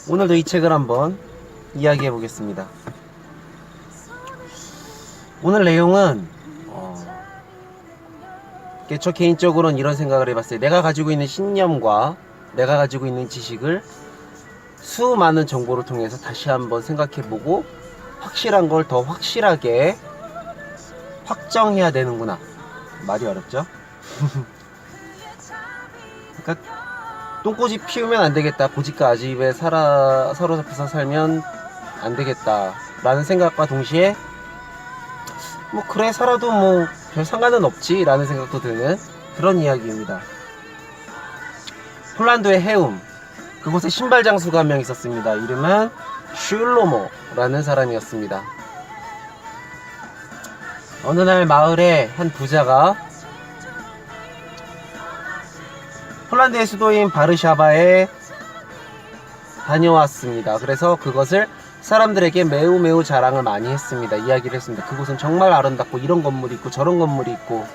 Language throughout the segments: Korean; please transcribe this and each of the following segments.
오늘도 이 책을 한번 이야기해 보겠습니다. 오늘 내용은 저 개인적으로는 이런 생각을 해봤어요. 내가 가지고 있는 신념과 내가 가지고 있는 지식을 수많은 정보를 통해서 다시 한번 생각해보고 확실한 걸 더 확실하게 확정해야 되는구나. 말이 어렵죠? 그러니까 똥꼬집 피우면 안 되겠다, 고집과 아집에 사로잡혀서 살면 안 되겠다 라는 생각과 동시에 뭐 그래 살아도 뭐 별 상관은 없지 라는 생각도 드는 그런 이야기입니다. 폴란드의 해움, 그곳에 신발 장수가 한 명 있었습니다. 이름은 슐로모라는 사람이었습니다. 어느 날 마을에 한 부자가 폴란드의 수도인 바르샤바에 다녀왔습니다. 그래서 그것을 사람들에게 매우 자랑을 많이 했습니다. 이야기를 했습니다. 그곳은 정말 아름답고 이런 건물이 있고 저런 건물이 있고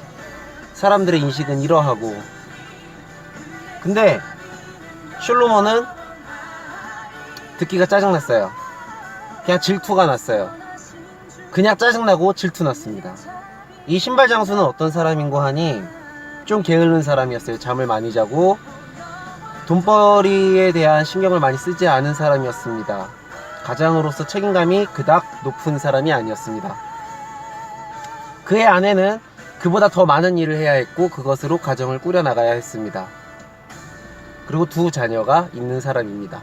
사람들의 인식은 이러하고. 근데 슐로모는 듣기가 짜증났어요. 그냥 질투가 났어요. 그냥 짜증나고 질투났습니다. 이 신발 장수는 어떤 사람인고 하니 좀 게으른 사람이었어요. 잠을 많이 자고 돈벌이에 대한 신경을 많이 쓰지 않은 사람이었습니다. 가장으로서 책임감이 그닥 높은 사람이 아니었습니다. 그의 아내는 그보다 더 많은 일을 해야 했고 그것으로 가정을 꾸려나가야 했습니다. 그리고 두 자녀가 있는 사람입니다.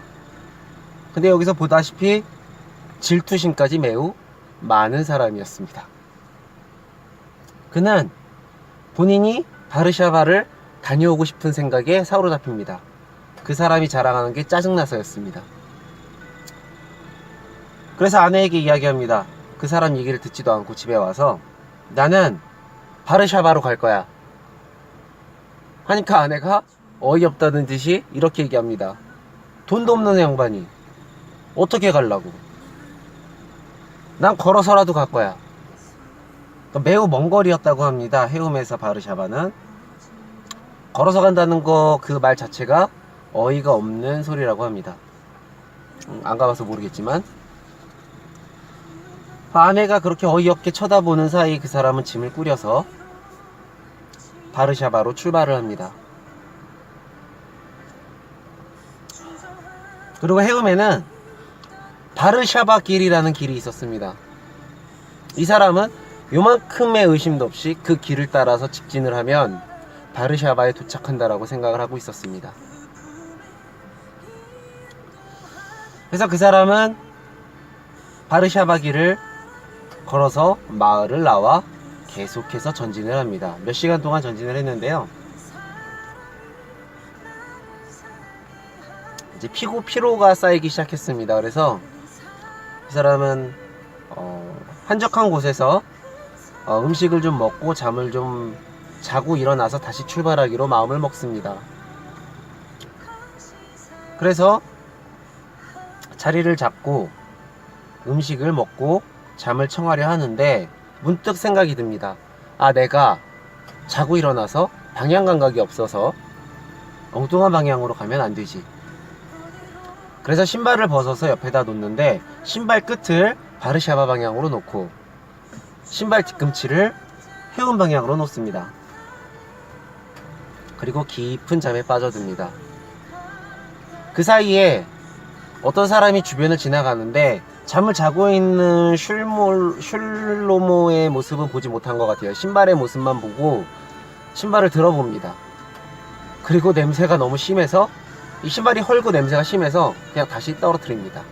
근데 여기서 보다시피 질투심까지 매우 많은 사람이었습니다. 그는 본인이 바르샤바를 다녀오고 싶은 생각에 사로잡힙니다. 그 사람이 자랑하는 게 짜증나서였습니다. 그래서 아내에게 이야기합니다. 그 사람 얘기를 듣지도 않고 집에 와서 나는 바르샤바로 갈 거야 하니까 아내가 어이없다는 듯이 이렇게 얘기합니다. 돈도 없는 양반이 어떻게 가려고? 난 걸어서라도 갈 거야. 매우 먼 거리였다고 합니다. 해움에서 바르샤바는. 걸어서 간다는 거 그 말 자체가 어이가 없는 소리라고 합니다. 안 가봐서 모르겠지만 아내가 그렇게 어이없게 쳐다보는 사이 그 사람은 짐을 꾸려서 바르샤바로 출발을 합니다. 그리고 해움에는 바르샤바 길이라는 길이 있었습니다. 이 사람은 요만큼의 의심도 없이 그 길을 따라서 직진을 하면 바르샤바에 도착한다라고 생각을 하고 있었습니다. 그래서 그 사람은 바르샤바 길을 걸어서 마을을 나와 계속해서 전진을 합니다. 몇 시간 동안 전진을 했는데요. 이제 피로가 쌓이기 시작했습니다. 그래서 그 사람은 한적한 곳에서 음식을 좀 먹고 잠을 좀 자고 일어나서 다시 출발하기로 마음을 먹습니다. 그래서 자리를 잡고 음식을 먹고 잠을 청하려 하는데 문득 생각이 듭니다. 아, 내가 자고 일어나서 방향 감각이 없어서 엉뚱한 방향으로 가면 안 되지. 그래서 신발을 벗어서 옆에다 놓는데 신발 끝을 바르샤바 방향으로 놓고 신발 뒤꿈치를 해운 방향으로 놓습니다. 그리고 깊은 잠에 빠져듭니다. 그 사이에 어떤 사람이 주변을 지나가는데 잠을 자고 있는 슐로모의 모습은 보지 못한 것 같아요. 신발의 모습만 보고 신발을 들어봅니다. 그리고 냄새가 너무 심해서 이 신발이 헐고 냄새가 심해서 그냥 다시 떨어뜨립니다.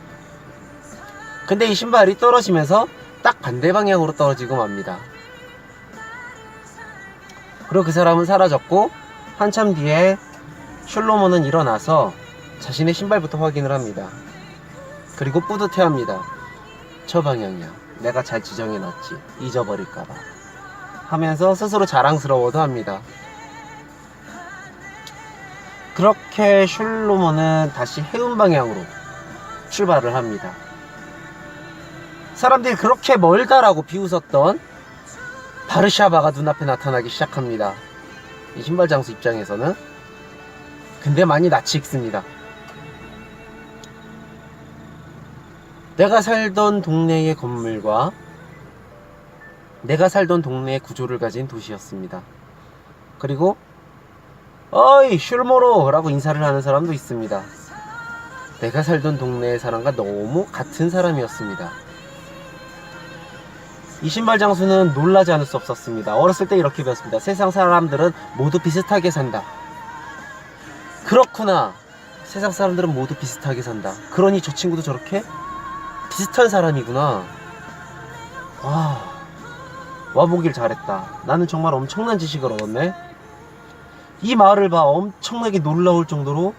근데 이 신발이 떨어지면서 딱 반대 방향으로 떨어지고 맙니다. 그리고 그 사람은 사라졌고 한참 뒤에 슐로모는 일어나서 자신의 신발부터 확인을 합니다. 그리고 뿌듯해합니다. 저 방향이야. 내가 잘 지정해놨지. 잊어버릴까봐 하면서 스스로 자랑스러워도 합니다. 그렇게 슐로모는 다시 해운 방향으로 출발을 합니다. 사람들이 그렇게 멀다라고 비웃었던 바르샤바가 눈앞에 나타나기 시작합니다. 이 신발 장수 입장에서는. 근데 많이 낯이 익습니다. 내가 살던 동네의 건물과 내가 살던 동네의 구조를 가진 도시였습니다. 그리고 어이 슐모로 라고 인사를 하는 사람도 있습니다. 내가 살던 동네의 사람과 너무 같은 사람이었습니다. 이 신발 장수는 놀라지 않을 수 없었습니다. 어렸을 때 이렇게 배웠습니다. 세상 사람들은 모두 비슷하게 산다. 그렇구나. 세상 사람들은 모두 비슷하게 산다. 그러니 저 친구도 저렇게 비슷한 사람이구나. 와보길 잘했다. 나는 정말 엄청난 지식을 얻었네. 이 마을을 봐. 엄청나게 놀라울 정도로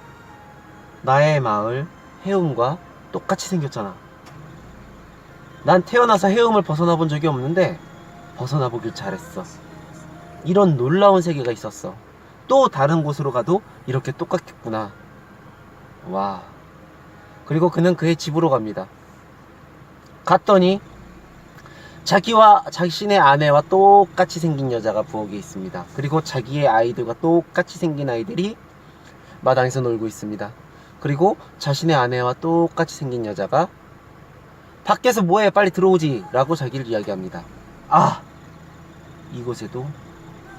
나의 마을 해움과 똑같이 생겼잖아. 난 태어나서 해움을 벗어나 본 적이 없는데 벗어나 보길 잘했어. 이런 놀라운 세계가 있었어. 또 다른 곳으로 가도 이렇게 똑같겠구나. 와. 그리고 그는 그의 집으로 갑니다. 갔더니 자기와 자신의 아내와 똑같이 생긴 여자가 부엌에 있습니다. 그리고 자기의 아이들과 똑같이 생긴 아이들이 마당에서 놀고 있습니다. 그리고 자신의 아내와 똑같이 생긴 여자가 밖에서 뭐해 빨리 들어오지 라고 자기를 이야기합니다. 아, 이곳에도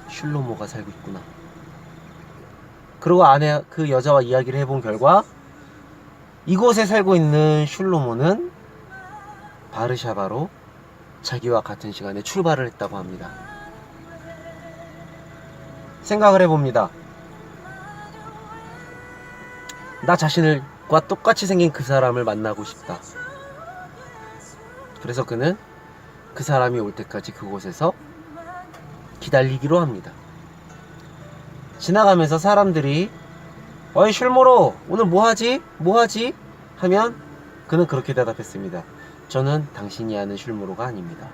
슐로모가 살고 있구나. 그리고 그 여자와 이야기를 해본 결과 이곳에 살고 있는 슐로모는 바르샤바로 자기와 같은 시간에 출발을 했다고 합니다. 생각을 해봅니다. 나 자신과 똑같이 생긴 그 사람을 만나고 싶다. 그래서 그는 그 사람이 올 때까지 그곳에서 기다리기로 합니다. 지나가면서 사람들이 어이 슐모로 오늘 뭐하지? 뭐하지? 하면 그는 그렇게 대답했습니다. 저는 당신이 아는 슐모로가 아닙니다.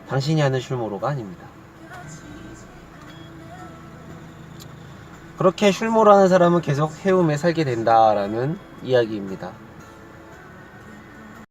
당신이 아는 슐모로가 아닙니다. 그렇게 슐모라는 사람은 계속 해움에 살게 된다라는 이야기입니다.